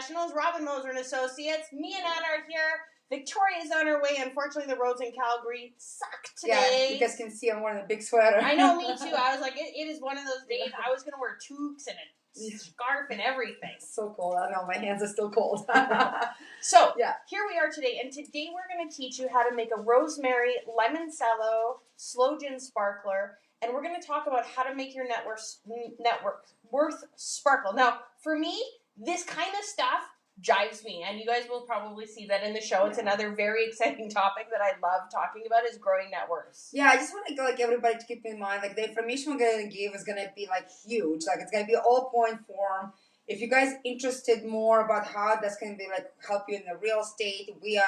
professionals, Robin Moser and Associates. Me and Anna are here. Victoria's on her way. Unfortunately, the roads in Calgary suck today. Yeah, you guys can see I'm wearing a big sweater. I know, me too. I was like, it is one of those days. I was going to wear toques and a scarf and everything. It's so cold. I know, my hands are still cold. So, here we are today. And today we're going to teach you how to make a Rosemary Limoncello Sloe Gin Sparkler. And we're going to talk about how to make your net worth sparkle. Now, for me, this kind of stuff jives me, and you guys will probably see that in the show. It's another very exciting topic that I love talking about is growing net worths. Yeah, I just want to like everybody to keep in mind, like the information we're going to give is going to be like huge. Like it's going to be all point form. If you guys interested more about how that's going to be like help you in the real estate, we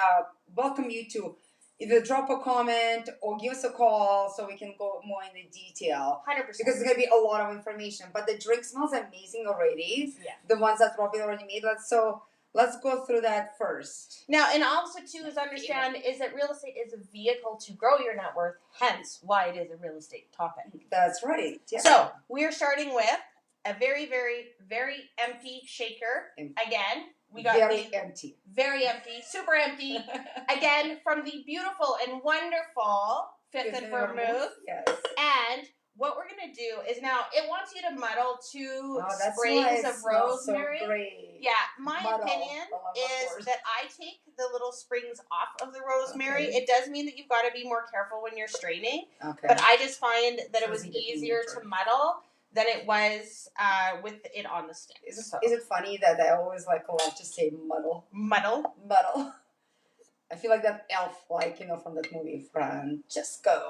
welcome you to either drop a comment or give us a call so we can go more into detail. 100%. Because it's going to be a lot of information. But the drink smells amazing already. Yeah. The ones that Robin already made. Let's go through that first. Now, and also, too, is understand is that real estate is a vehicle to grow your net worth, hence why it is a real estate topic. That's right. Yeah. So, we are starting with a very, very, very empty shaker. Again, we got empty. Very empty, super empty. Again, from the beautiful and wonderful Fifth and Vermouth. Yes. And what we're going to do is now, it wants you to muddle 2 sprigs of rosemary. So great. Yeah, my opinion is that I take the little springs off of the rosemary. Okay. It does mean that you've got to be more careful when you're straining. Okay. But I just find that it was easier to muddle than it was with it on the stick. Is it funny that I always love to say muddle? Muddle? Muddle. I feel like that elf, from that movie, Francesco.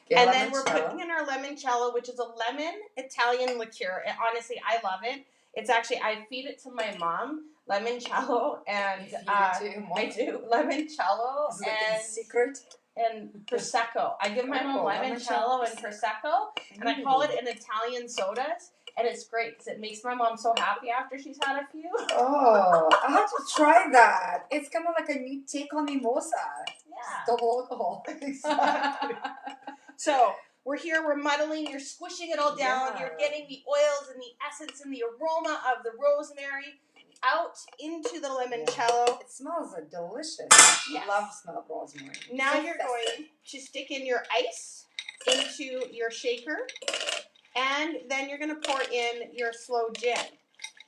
Okay, and then we're putting in our limoncello, which is a lemon Italian liqueur. Honestly, I love it. It's actually, I feed it to my mom, limoncello, and I do limoncello is it like a secret? And prosecco. I give my mom limoncello and prosecco, and I call it an Italian sodas. And it's great because it makes my mom so happy after she's had a few. Oh, I have to try that. It's kind of like a new take on mimosa. Yeah. Double alcohol. Exactly. So we're muddling, you're squishing it all down, you're getting the oils and the essence and the aroma of the rosemary out into the limoncello. It smells delicious. Yes. I love the smell of rosemary. Now you're going to stick in your ice into your shaker, and then you're going to pour in your Sloe gin.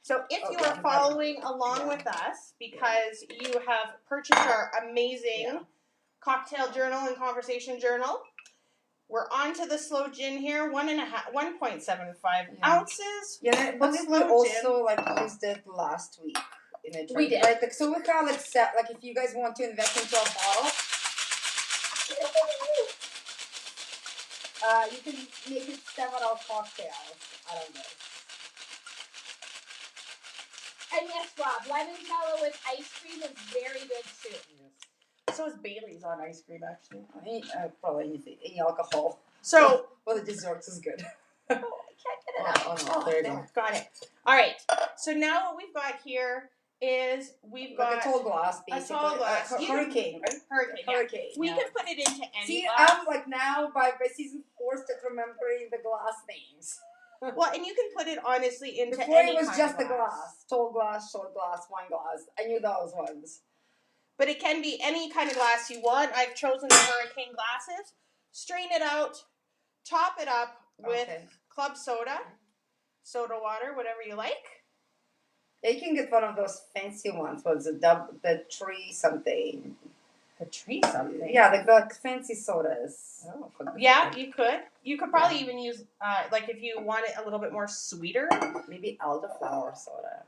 So if you are following along with us, because you have purchased our amazing cocktail journal and conversation journal, we're on to the Sloe gin here, 1.75 ounces. Yeah, but we also used it last week in a drink. We did. Right? So we kind of if you guys want to invest into a bottle, you can make it several cocktails out of this. And yes, Rob, limoncello with ice cream is very good too. Yes. So is Bailey's on ice cream, actually. Probably any alcohol. So, the desserts is good. I can't get it out. There you go. Got it. All right. So now what we've got here is we've got a tall glass, basically. A tall glass. Hurricane, right? Hurricane. We can put it into any glass. I'm now by season 4 still remembering the glass names. Well, and you can put it honestly into Before any it was kind just of the glass. Tall glass, short glass, wine glass. I knew those ones. But it can be any kind of glass you want. I've chosen the Hurricane glasses. Strain it out. Top it up with club soda, soda water, whatever you like. Yeah, you can get one of those fancy ones. What's the tree something? The tree something? Yeah, the fancy sodas. Oh, yeah, you could. You could probably even use, if you want it a little bit more sweeter. Maybe elderflower soda.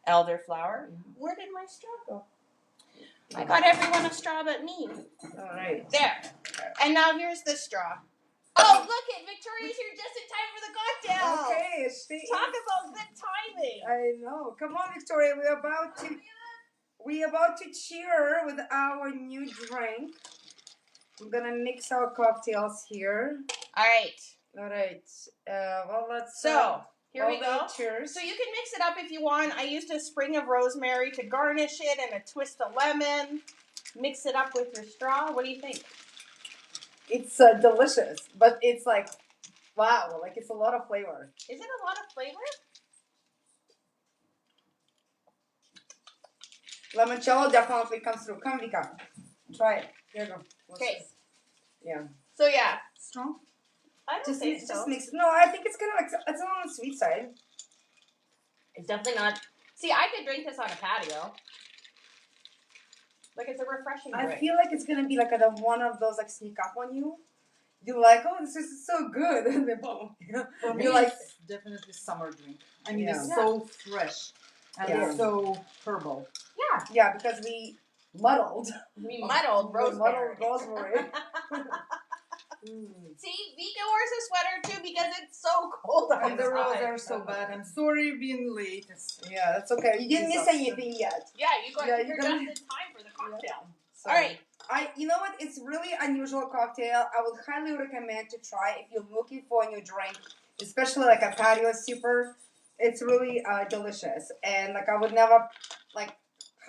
Elderflower? Where did my straw go? I got everyone a straw but me. All right. There. And now here's the straw. Oh, look it! Victoria's here just in time for the cocktail. Okay, talk about good timing. I know. Come on, Victoria. We're about to cheer with our new drink. I'm gonna mix our cocktails here. All right. Let's. So here we go. Cheers. So you can mix it up if you want. I used a sprig of rosemary to garnish it and a twist of lemon. Mix it up with your straw. What do you think? It's delicious, but it's wow, it's a lot of flavor. Is it a lot of flavor? Limoncello definitely comes through. Come, Vika. Try it. Here you go. Okay. Yeah. So yeah. Strong? I don't think so. Just mix it. No, I think it's kind of like, it's on the sweet side. It's definitely not. See, I could drink this on a patio. Like, it's a refreshing drink. I feel like it's going to be like one of those like sneak up on you. You're like, oh, this is so good. And then boom. For me, You're like, it's definitely summer drink. I mean, Yeah. it's so fresh and Yeah. it's so herbal. Yeah. yeah, because we muddled. We muddled rosemary. See, Vika wears a sweater too because it's so cold outside. And the rolls are so bad. I'm sorry being late. Yeah, that's okay. You didn't miss anything yet. Yeah, you got here just in time for the cocktail. So, all right. You know what? It's really unusual cocktail. I would highly recommend to try if you're looking for a new drink, especially like a patio sipper. It's really delicious, and like I would never like.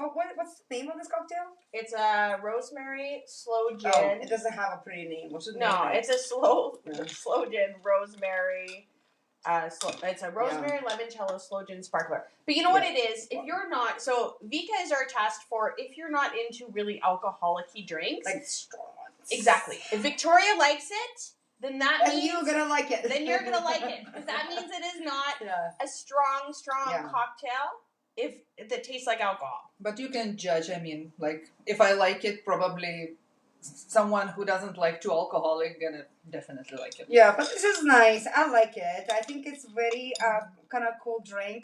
What's the name of this cocktail? It's a rosemary sloe gin. Oh, it doesn't have a pretty name. It's a sloe gin rosemary. It's a rosemary limoncello sloe gin sparkler. But you know what it is? If you're not, so Vika is our test for if you're not into really alcoholic-y drinks. Like strong ones. Exactly. If Victoria likes it, then that means you're gonna like it. Then you're gonna like it because that means it is not a strong cocktail if that tastes like alcohol. But you can judge. I mean, like, if I like it, probably someone who doesn't like too alcoholic gonna definitely like it. Yeah, but this is nice. I like it. I think it's very kind of cool drink.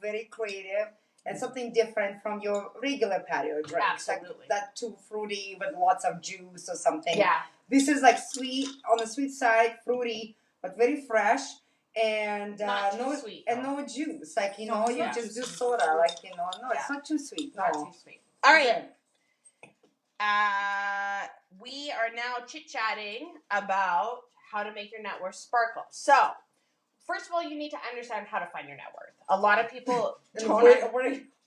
Very creative and something different from your regular patio drink. Absolutely. Like that too fruity with lots of juice or something. Yeah. This is like sweet on the sweet side, fruity, but very fresh. And not too sweet, and no juice. Like you just do sweet. soda. Like it's not too sweet. Not too sweet. All right. We are now chit-chatting about how to make your net worth sparkle. So, first of all, you need to understand how to find your net worth. A lot of people don't.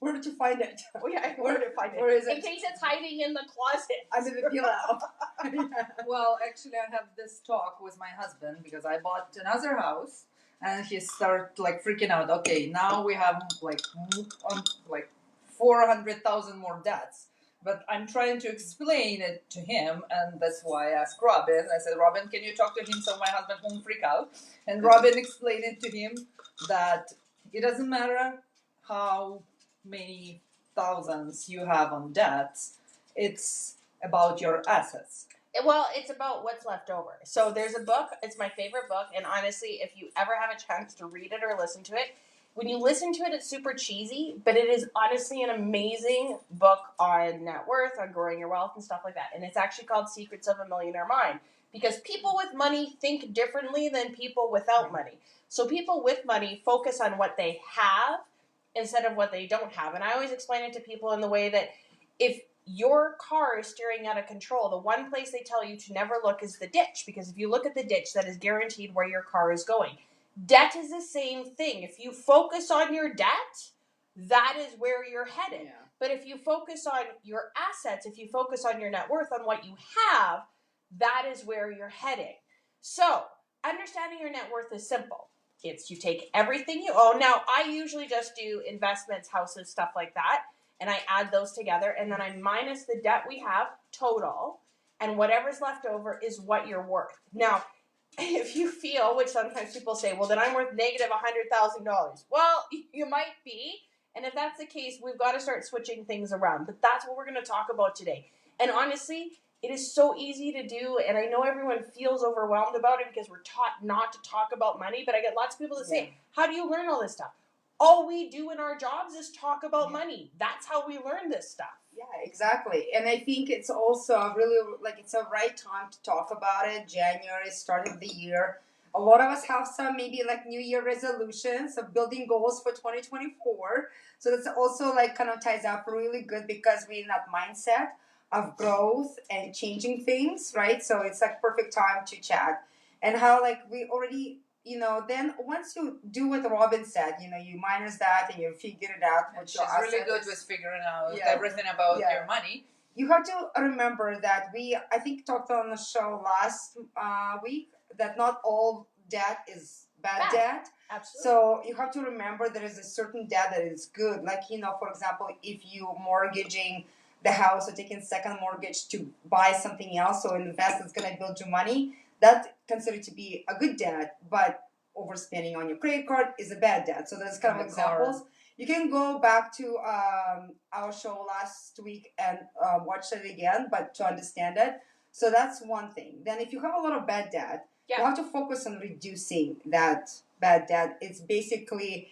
Where did you find it? Oh, yeah, where to find it? Where is it? In case it's hiding in the closet. Under the pillow. Well, actually, I had this talk with my husband because I bought another house, and he started like freaking out. Okay, now we have like 400,000 more debts. But I'm trying to explain it to him, and that's why I asked Robin. I said, Robin, can you talk to him so my husband won't freak out? And Robin explained it to him that it doesn't matter how many thousands you have on debts. It's about your assets. Well, it's about what's left over. So there's a book. It's my favorite book. And honestly, if you ever have a chance to read it or listen to it, when you listen to it, it's super cheesy, but it is honestly an amazing book on net worth, on growing your wealth and stuff like that. And it's actually called Secrets of a Millionaire Mind because people with money think differently than people without money. So people with money focus on what they have instead of what they don't have. And I always explain it to people in the way that if your car is steering out of control, the one place they tell you to never look is the ditch, because if you look at the ditch, that is guaranteed where your car is going. Debt is the same thing. If you focus on your debt, that is where you're headed. Yeah. But if you focus on your assets, if you focus on your net worth, on what you have, that is where you're heading. So, understanding your net worth is simple. It's you take everything you own. Now, I usually just do investments, houses, stuff like that, and I add those together, and then I minus the debt we have total, and whatever's left over is what you're worth. Now, if you feel, which sometimes people say, well, then I'm worth negative $100,000. Well, you might be. And if that's the case, we've got to start switching things around. But that's what we're going to talk about today. And honestly, it is so easy to do. And I know everyone feels overwhelmed about it because we're taught not to talk about money. But I get lots of people that say, how do you learn all this stuff? All we do in our jobs is talk about money. That's how we learn this stuff. Yeah, exactly. And I think it's also really, like, it's a right time to talk about it. January, start of the year. A lot of us have some maybe like New Year resolutions of building goals for 2024. So that's also like kind of ties up really good because we're in that mindset of growth and changing things, right? So it's like perfect time to chat. And how like we already, then once you do what Robin said, you minus that and you figure it out. And she's really good with figuring out everything about your money. You have to remember that I think talked on the show last week that not all debt is bad debt. Absolutely. So you have to remember there is a certain debt that is good. Like, for example, if you mortgaging the house or taking second mortgage to buy something else or invest that's going to build you money, that's considered to be a good debt. But overspending on your credit card is a bad debt. So there's kind of examples. You can go back to our show last week and watch it again, but to understand it. So that's one thing. Then if you have a lot of bad debt, you have to focus on reducing that bad debt. It's basically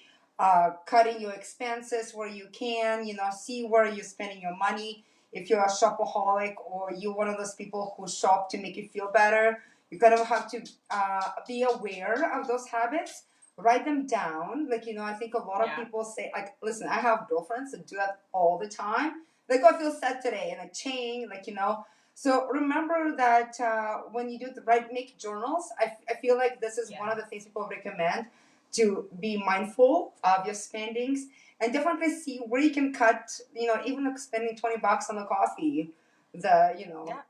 cutting your expenses where you can, see where you're spending your money. If you're a shopaholic or you're one of those people who shop to make you feel better, you kind of have to be aware of those habits. Write them down. Like, I think a lot of people say, like, listen, I have girlfriends that do that all the time. Like, oh, I feel sad today, and I change, So remember that when you do make journals. I feel like this is one of the things people recommend, to be mindful of your spendings and definitely see where you can cut. Even like spending $20 on the coffee.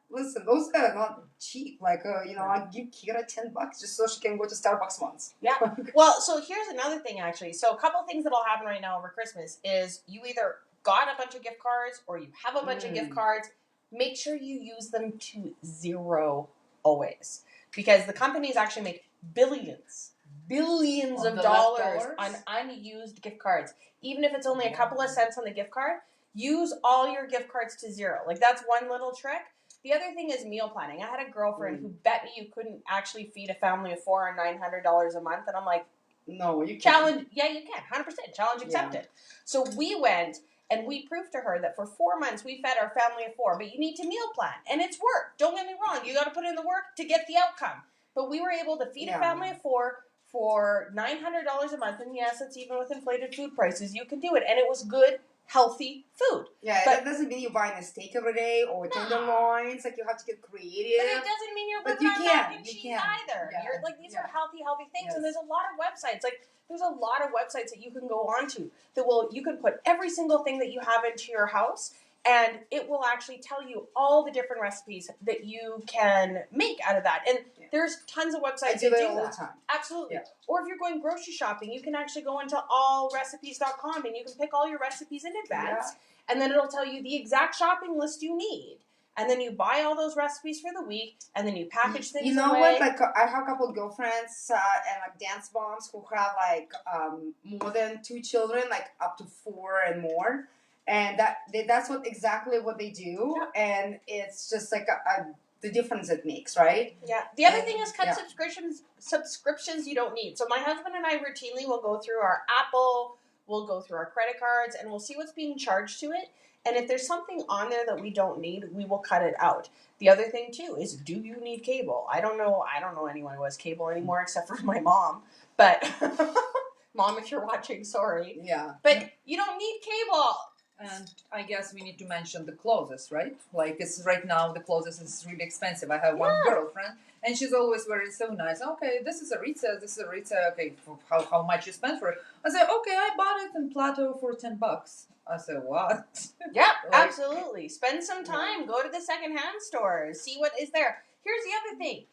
Listen, those are not cheap. Like, I give Kira $10 just so she can go to Starbucks once. Yeah. Well, so here's another thing actually. So a couple things that'll happen right now over Christmas is you either got a bunch of gift cards or you have a bunch of gift cards. Make sure you use them to zero always, because the companies actually make billions of dollars on unused gift cards. Even if it's only a couple of cents on the gift card, use all your gift cards to zero. Like, that's one little trick. The other thing is meal planning. I had a girlfriend who bet me you couldn't actually feed a family of 4 on $900 a month, and I'm like, no, you can't. Challenge, yeah, you can, 100%. Challenge accepted. So we went and we proved to her that for 4 months we fed our family of 4, but you need to meal plan, and it's work. Don't get me wrong, you got to put in the work to get the outcome. But we were able to feed a family of 4 for $900 a month, and yes, it's even with inflated food prices, you can do it, and it was good, healthy food. Yeah, but that doesn't mean you're buying a steak every day or tenderloins. Like, you have to get creative. But it doesn't mean you're living on mac and cheese either. Yeah. You're like, these are healthy things, and there's a lot of websites. Like, there's a lot of websites that you can go onto that you can put every single thing that you have into your house, and it will actually tell you all the different recipes that you can make out of that. And there's tons of websites that do that all the time. Absolutely. Yeah. Or if you're going grocery shopping, you can actually go into allrecipes.com and you can pick all your recipes in advance, and then it'll tell you the exact shopping list you need. And then you buy all those recipes for the week, and then you package things away. You know what? Like, I have a couple of girlfriends and like dance moms who have like more than 2 children, like up to 4 and more, and that's exactly what they do, and it's just like the difference it makes, right? Yeah. The other thing is cut subscriptions you don't need. So my husband and I routinely will go through our Apple, we'll go through our credit cards, and we'll see what's being charged to it. And if there's something on there that we don't need, we will cut it out. The other thing too is, do you need cable? I don't know anyone who has cable anymore except for my mom. But Mom, if you're watching, sorry. Yeah. But you don't need cable. And I guess we need to mention the clothes, right? Like, it's right now the clothes is really expensive. I have one girlfriend, and she's always wearing so nice. Okay, this is a Ritza. Okay, how much you spend for it? I said, okay, I bought it in Plateau for $10. I said, what? Yeah, absolutely. Spend some time. Go to the secondhand stores. See what is there. Here's the other thing.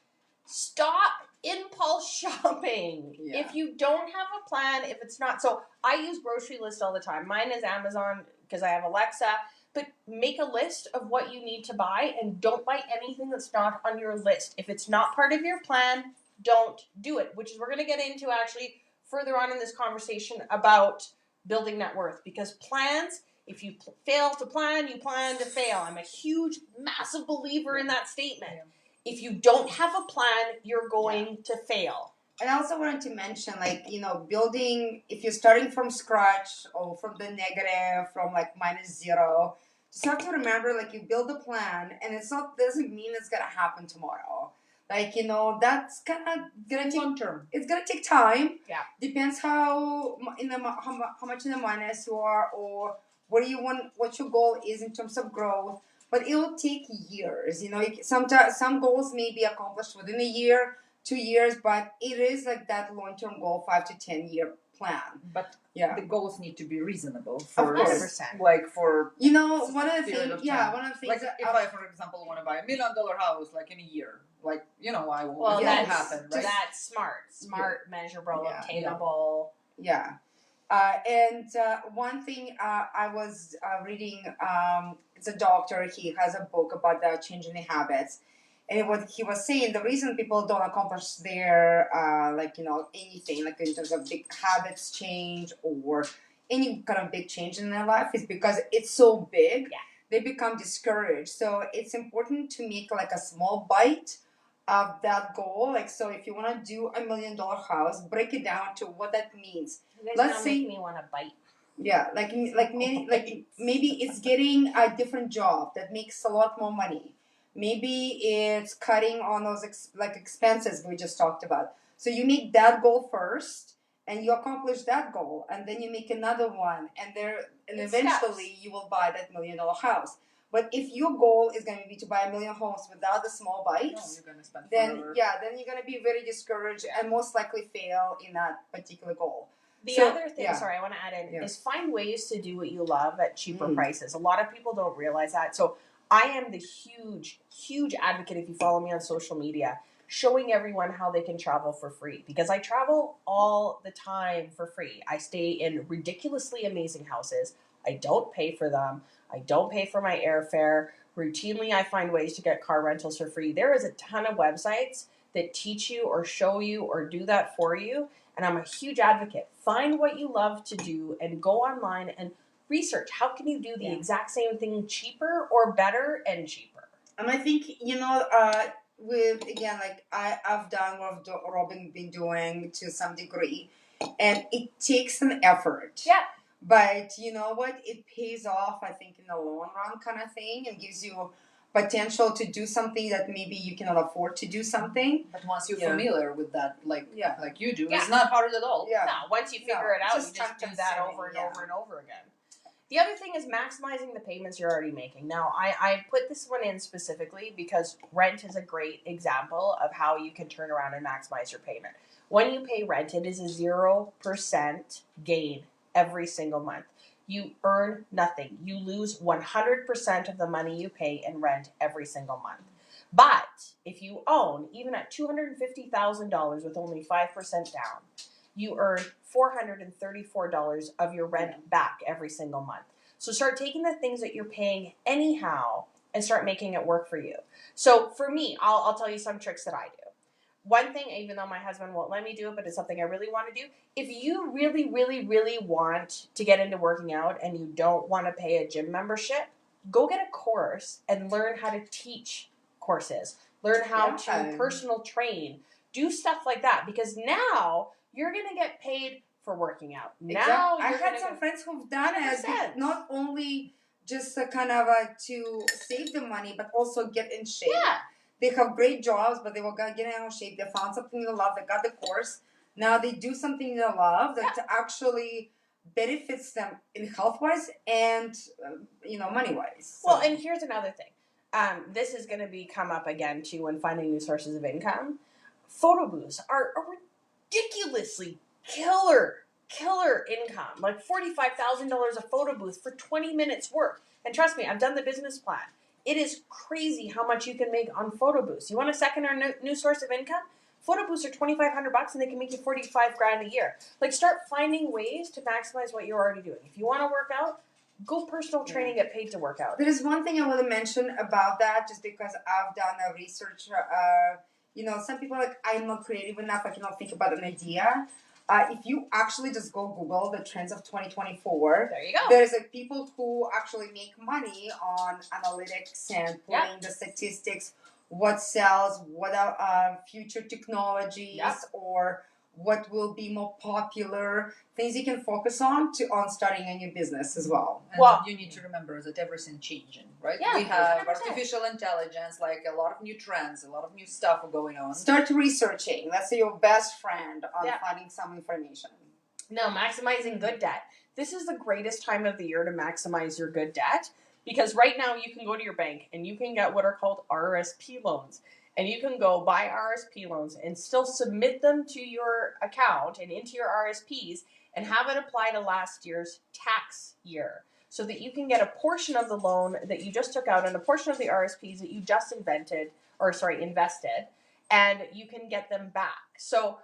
Stop impulse shopping. Yeah. If you don't have a plan, if it's not... So, I use Grocery List all the time. Mine is Amazon because I have Alexa. But make a list of what you need to buy, and don't buy anything that's not on your list. If it's not part of your plan, don't do it. Which is, we're going to get into actually further on in this conversation about building net worth, because plans, if you fail to plan, you plan to fail. I'm a huge, massive believer in that statement. Yeah. If you don't have a plan, you're going to fail. And I also wanted to mention, like, building, if you're starting from scratch or from the negative, from like -0, just have to remember, like, you build a plan, and doesn't mean it's going to happen tomorrow. Like, that's kind of gonna take long-term. It's gonna take time. Yeah. Depends how much in the minus you are, or where you want, what your goal is in terms of growth. But it will take years. Sometimes some goals may be accomplished within a year, 2 years, but it is like that long-term goal, 5 to 10 year plan. But the goals need to be reasonable. For 100%. Like for one of the things. Yeah, one of the things. Like if I, for example, want to buy $1 million house, like in a year, like you know, I will. Well, It Yeah, won't that's happen, right? that's smart, measurable, Yeah. obtainable. Yeah. And one thing I was reading, it's a doctor, he has a book about the changing the habits. And what he was saying, the reason people don't accomplish their, anything, like in terms of big habits change or any kind of big change in their life is because it's so big, Yeah. they become discouraged. So it's important to make like a small bite of that goal. Like, so if you want to do $1 million house, break it down to what that means. You guys Let's now say- make me want to bite. Yeah, maybe it's getting a different job that makes a lot more money. Maybe it's cutting on those expenses we just talked about. So you make that goal first, and you accomplish that goal, and then you make another one, and It's eventually you will buy that $1 million house. But if your goal is going to be to buy 1 million homes without the small No, bites, you're gonna spend then forever. then you're going to be very discouraged and most likely fail in that particular goal. The So, other thing, yeah. sorry, I want to add in, Yeah. is find ways to do what you love at cheaper Mm. prices. A lot of people don't realize that. So I am the huge advocate, if you follow me on social media, showing everyone how they can travel for free. Because I travel all the time for free. I stay in ridiculously amazing houses. I don't pay for them. I don't pay for my airfare. Routinely, I find ways to get car rentals for free. There is a ton of websites that teach you or show you or do that for you. And I'm a huge advocate. Find what you love to do and go online and research. How can you do the Yeah. exact same thing cheaper or better and cheaper? And I think, with again, like I've done what Robin been doing to some degree, and it takes an effort. Yeah. But you know what? It pays off, I think, in the long run kind of thing, and gives you potential to do something that maybe you cannot afford to do something. But once you're Yeah. familiar with that, like you do, Yeah. it's not hard at all. Yeah. No, once you figure it out, just you just do time that consuming, over and yeah. over and over again. The other thing is maximizing the payments you're already making. Now, I put this one in specifically because rent is a great example of how you can turn around and maximize your payment. When you pay rent, it is a 0% gain every single month. You earn nothing. You lose 100% of the money you pay in rent every single month. But if you own, even at $250,000 with only 5% down, you earn $434 of your rent back every single month. So start taking the things that you're paying anyhow and start making it work for you. So for me, I'll tell you some tricks that I do. One thing, even though my husband won't let me do it, but it's something I really want to do. If you really want to get into working out and you don't want to pay a gym membership, go get a course and learn how to teach courses. Learn how to personal train. Do stuff like that, because now you're going to get paid for working out. Now I you're had gonna some get- friends who've done it, 100%. not only just to save the money, but also get in shape. Yeah. They have great jobs, but they were getting out of shape. They found something they love. They got the course. Now they do something they love that actually benefits them in health-wise and money-wise. Well, and here's another thing. This is going to be come up again too when finding new sources of income. Photo booths are a ridiculously killer income. Like $45,000 a photo booth for 20 minutes work. And trust me, I've done the business plan. It is crazy how much you can make on photo booths. You want a second or new source of income? Photo booths are $2,500 and they can make you 45 grand a year. Like, start finding ways to maximize what you're already doing. If you want to work out, go personal training, get paid to work out. There is one thing I want to mention about that, just because I've done a research. Some people are like, I'm not creative enough. I cannot think about an idea. If you actually just go Google the trends of 2024, There you go. there's people who actually make money on analytics and pulling the statistics, what sells, what are future technologies, or what will be more popular, things you can focus on starting a new business as well. And you need to remember that everything's changing, right? Yeah, we have 100%. artificial intelligence, like a lot of new trends, a lot of new stuff are going on. Start researching. That's your best friend on finding some information. No, maximizing good debt. This is the greatest time of the year to maximize your good debt, because right now you can go to your bank and you can get what are called RSP loans. And you can go buy RSP loans and still submit them to your account and into your RSPs and have it apply to last year's tax year, so that you can get a portion of the loan that you just took out and a portion of the RSPs that you just invested, and you can get them back. So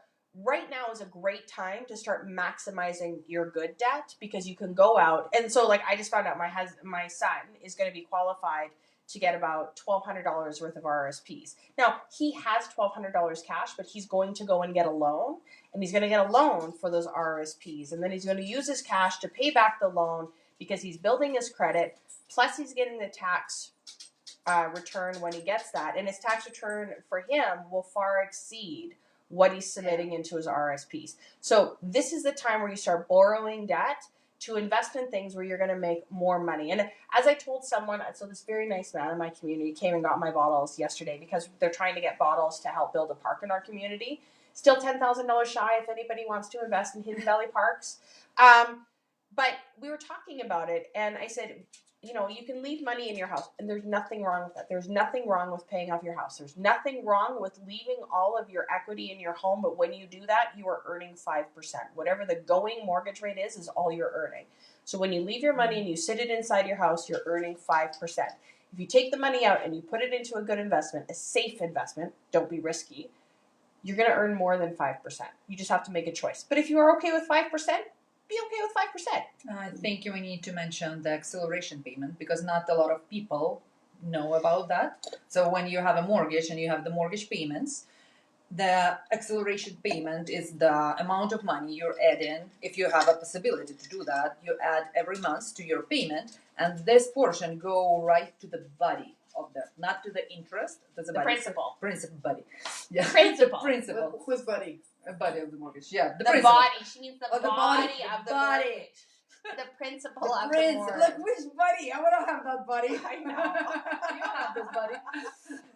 right now is a great time to start maximizing your good debt, because you can go out. And so like I just found out my son is going to be qualified to get about $1,200 worth of RSPs. Now, he has $1,200 cash, but he's going to go and get a loan, and he's going to get a loan for those RSPs, and then he's going to use his cash to pay back the loan because he's building his credit, plus he's getting the tax return when he gets that, and his tax return for him will far exceed what he's submitting into his RSPs. So this is the time where you start borrowing debt to invest in things where you're going to make more money. And as I told someone, so this very nice man in my community came and got my bottles yesterday, because they're trying to get bottles to help build a park in our community. Still $10,000 shy if anybody wants to invest in Hidden Valley Parks. But we were talking about it, and I said, you know, you can leave money in your house, and there's nothing wrong with that. There's nothing wrong with paying off your house. There's nothing wrong with leaving all of your equity in your home, but when you do that, you are earning 5%. Whatever the going mortgage rate is all you're earning. So when you leave your money and you sit it inside your house, you're earning 5%. If you take the money out and you put it into a good investment, a safe investment, don't be risky, you're going to earn more than 5%. You just have to make a choice. But if you are okay with 5%, be okay with 5%. I think we need to mention the acceleration payment, because not a lot of people know about that. So when you have a mortgage and you have the mortgage payments, the acceleration payment is the amount of money you're adding. If you have a possibility to do that, you add every month to your payment, and this portion go right to the body of the, not to the interest, that's The principal. Principal body. Yeah. Principal. Principal. Who's buddy? A body of the mortgage. Yeah. The principal. body. She means the, Oh, the body, body. of the Body. mortgage. The principal The of principal. the mortgage. Look, which buddy? I want to have that buddy. I know. You have this, buddy.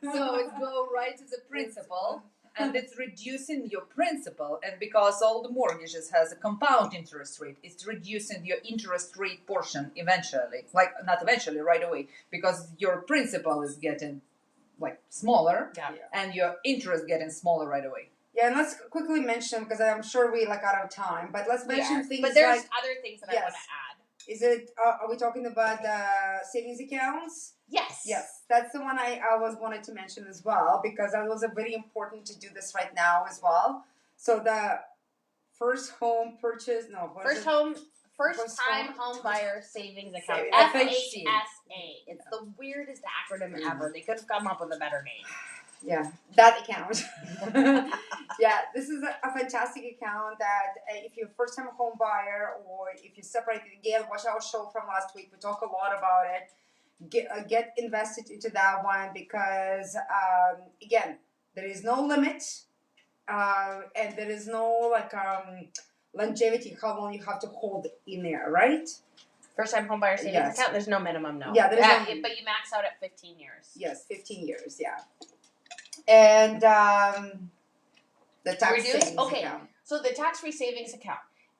So it go right to the principal, and it's reducing your principal. And because all the mortgages has a compound interest rate, it's reducing your interest rate portion eventually. Like not eventually, right away, because your principal is getting like smaller, Yeah. and your interest getting smaller right away. Yeah, and let's quickly mention, because I'm sure we like out of time, but let's mention Yeah. things But there's like, other things that I Yes. want to add. is it, are we talking about savings accounts? Yes. Yes, that's the one I always wanted to mention as well, because that was a very important to do this right now as well. So the first home purchase, no, what is First it? First time home buyer savings account. Savings. FHSA. It's the weirdest acronym ever. They could have come up with a better name. Yeah, that account. Yeah, this is a fantastic account that if you're a first time home buyer, or if you separate it again, watch our show from last week. We talk a lot about it. Get invested into that one, because again, there is no limit, and there is no longevity, how long you have to hold in there, right? First time home buyer savings Yes. account. There's no minimum, no. Yeah, there's no- but you max out at 15 years. Yes, 15 years, yeah. And the tax Reduce? savings Okay. account. So the tax-free savings account.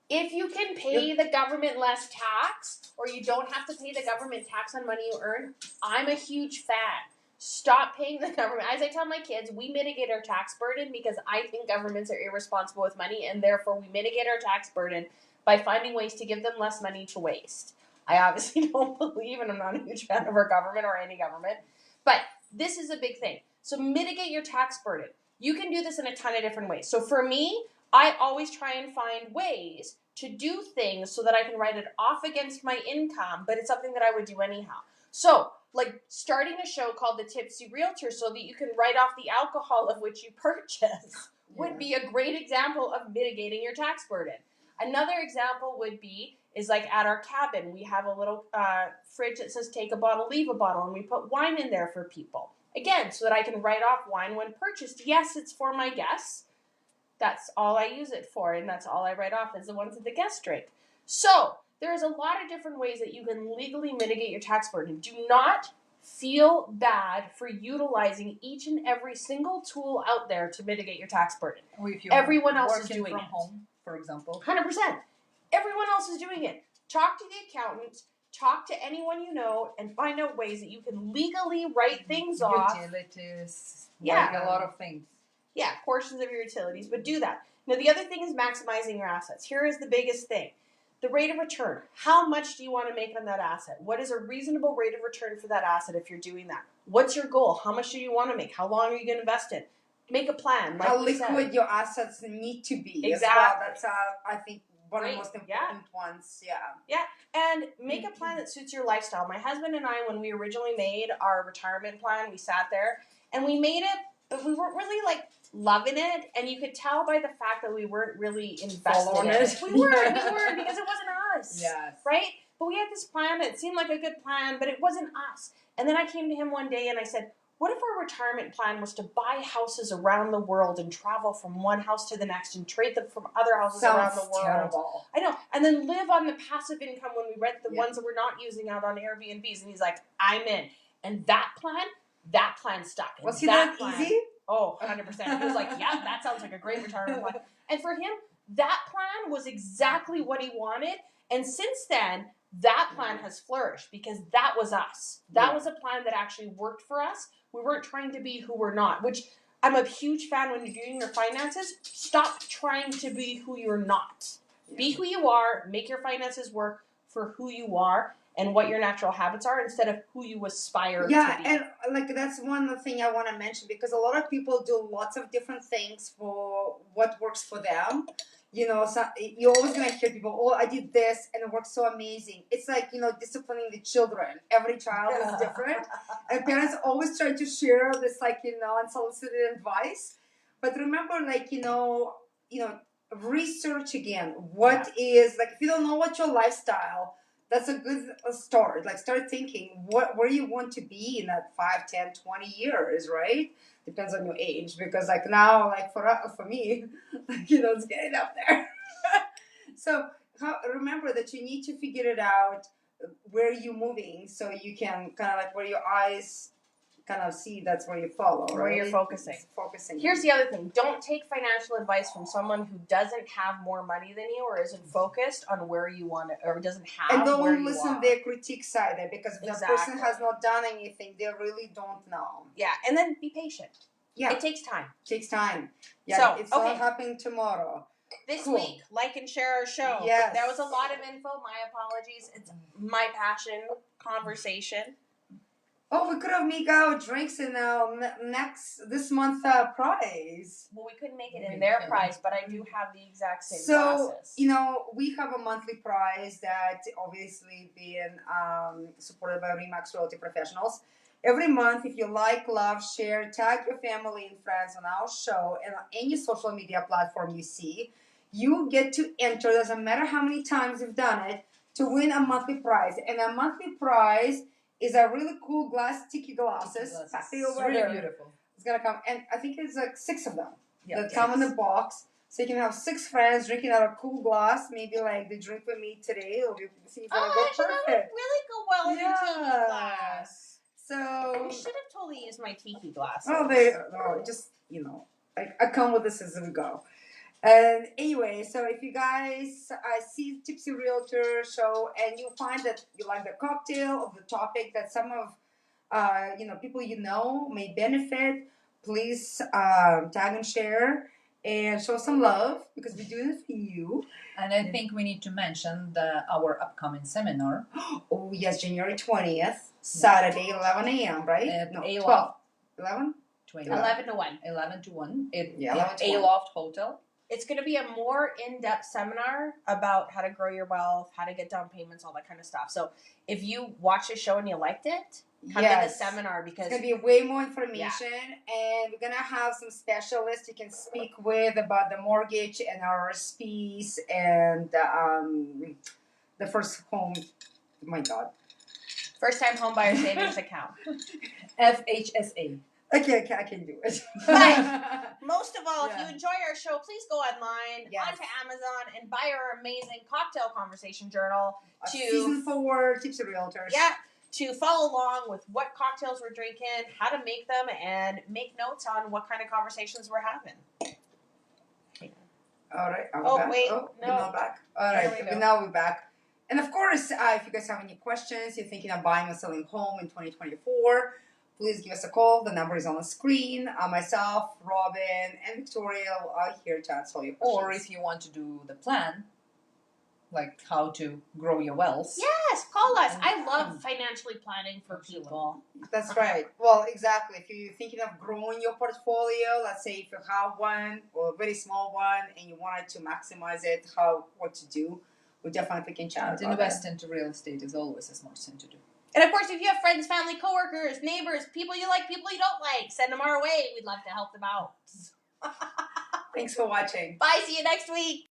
If you can pay the government less tax, or you don't have to pay the government tax on money you earn, I'm a huge fan. Stop paying the government. As I tell my kids, we mitigate our tax burden because I think governments are irresponsible with money, and therefore we mitigate our tax burden by finding ways to give them less money to waste. I obviously don't believe, and I'm not a huge fan of our government or any government, but this is a big thing. So mitigate your tax burden. You can do this in a ton of different ways. So for me, I always try and find ways to do things so that I can write it off against my income, but it's something that I would do anyhow. So, like starting a show called the Tipsy Realtors so that you can write off the alcohol of which you purchase would be a great example of mitigating your tax burden. Another example would be, is like at our cabin, we have a little fridge that says take a bottle, leave a bottle, and we put wine in there for people. Again, so that I can write off wine when purchased. Yes, it's for my guests. That's all I use it for, and that's all I write off is the ones that the guests drink. So there's a lot of different ways that you can legally mitigate your tax burden. Do not feel bad for utilizing each and every single tool out there to mitigate your tax burden. Or if you're Everyone else is working doing from it. home, for example. 100%. Everyone else is doing it. Talk to the accountant, talk to anyone you know, and find out ways that you can legally write things off. Utilities. Yeah. Like a lot of things. Yeah, portions of your utilities, but do that. Now, the other thing is maximizing your assets. Here is the biggest thing. The rate of return. How much do you want to make on that asset? What is a reasonable rate of return for that asset if you're doing that? What's your goal? How much do you want to make? How long are you going to invest in? make a plan. Like how we said. liquid your assets need to be as Exactly. well. That's I think one of the Right. most important ones. Yeah. And make a plan that suits your lifestyle. My husband and I, when we originally made our retirement plan, we sat there and we made it, but we weren't really like loving it. And you could tell by the fact that we weren't really invested Following in it. it. We weren't because it wasn't us. Yes. Right? But we had this plan that seemed like a good plan, but it wasn't us. And then I came to him one day and I said, what if our retirement plan was to buy houses around the world and travel from one house to the next and trade them from other houses around the world? Terrible. I know. And then live on the passive income when we rent the ones that we're not using out on Airbnbs. And he's like, I'm in. And that plan stuck. And Was he that easy? Oh, 100%. He was like, yeah, that sounds like a great retirement plan. And for him, that plan was exactly what he wanted. And since then, that plan has flourished because that was us. That was a plan that actually worked for us. We weren't trying to be who we're not, which I'm a huge fan when you're doing your finances. Stop trying to be who you're not. Yeah. Be who you are. Make your finances work for who you are and what your natural habits are instead of who you aspire to be. Yeah, and like that's one thing I want to mention because a lot of people do lots of different things for what works for them. You know, so you're always going to hear people, oh, I did this and it worked so amazing. It's like, disciplining the children. Every child is different. And parents always try to share this, like, unsolicited advice. But remember, like, research again. What is, like, if you don't know what your lifestyle, that's a good start. Like, start thinking where you want to be in that 5, 10, 20 years, right? Depends on your age, because like now, like for me, like, it's getting up there. So remember that you need to figure it out where you're moving, so you can kind of like where your eyes kind of see, that's where you follow, right? Where you're focusing. Here's the other thing. Don't take financial advice from someone who doesn't have more money than you or isn't focused on where you want it or doesn't have and don't where you listen are. their critiques either, because if that person has not done anything, they really don't know. Yeah, and then be patient. Yeah. It takes time. Yeah, so, it's not happening tomorrow. This week, like and share our show. Yes. There was a lot of info. My apologies. It's my passion conversation. Oh, we could have made our drinks in this month prize. Well, we couldn't make it in their prize, but I do have the exact same glasses. We have a monthly prize that obviously being supported by Remax Realty Professionals. Every month, if you like, love, share, tag your family and friends on our show and on any social media platform you see, you get to enter, doesn't matter how many times you've done it, to win a monthly prize. And a monthly prize is a really cool sticky glasses. It's really beautiful. It's gonna come, and I think it's like 6 of them that come in the box. So you can have 6 friends drinking out of a cool glass. Maybe like the drink with me today. It'll see if it'll go perfect. That would really go well in your tiki glass. So we should have totally used my tiki glass. I come with this as we go. And anyway, so if you guys see Tipsy Realtor show and you find that you like the cocktail of the topic that some of people may benefit, please tag and share and show some love, because we're doing it for you. And I think we need to mention our upcoming seminar. Oh yes, January 20th, Saturday, 11 a.m. Right? No, 12. 11? 11 to 1. 11 to 1. At Aloft Hotel. It's going to be a more in-depth seminar about how to grow your wealth, how to get down payments, all that kind of stuff. So if you watched the show and you liked it, come to the seminar, because it's going to be way more information, and we're going to have some specialists you can speak with about the mortgage and RSPs and the first home. My God. First-time home buyer savings account. FHSA. Okay, I can do it. But most of all, if you enjoy our show, please go online, onto Amazon, and buy our amazing cocktail conversation journal. Season 4, Tipsy Realtors. Yeah, to follow along with what cocktails we're drinking, how to make them, and make notes on what kind of conversations we're having. All right. No. We're not back. All right. Now we're back. And of course, if you guys have any questions, you're thinking of buying or selling home in 2024, please give us a call. The number is on the screen. Myself, Robin, and Victoria are here to answer all your questions. Or if you want to do the plan, like how to grow your wealth. Yes, call us. I love financially planning for people. That's right. Well, exactly. If you're thinking of growing your portfolio, let's say if you have one or a very small one and you wanted to maximize it, what to do, we definitely can chat And about invest into real estate is always a smart thing to do. And of course, if you have friends, family, coworkers, neighbors, people you like, people you don't like, send them our way. We'd love to help them out. Thanks for watching. Bye. See you next week.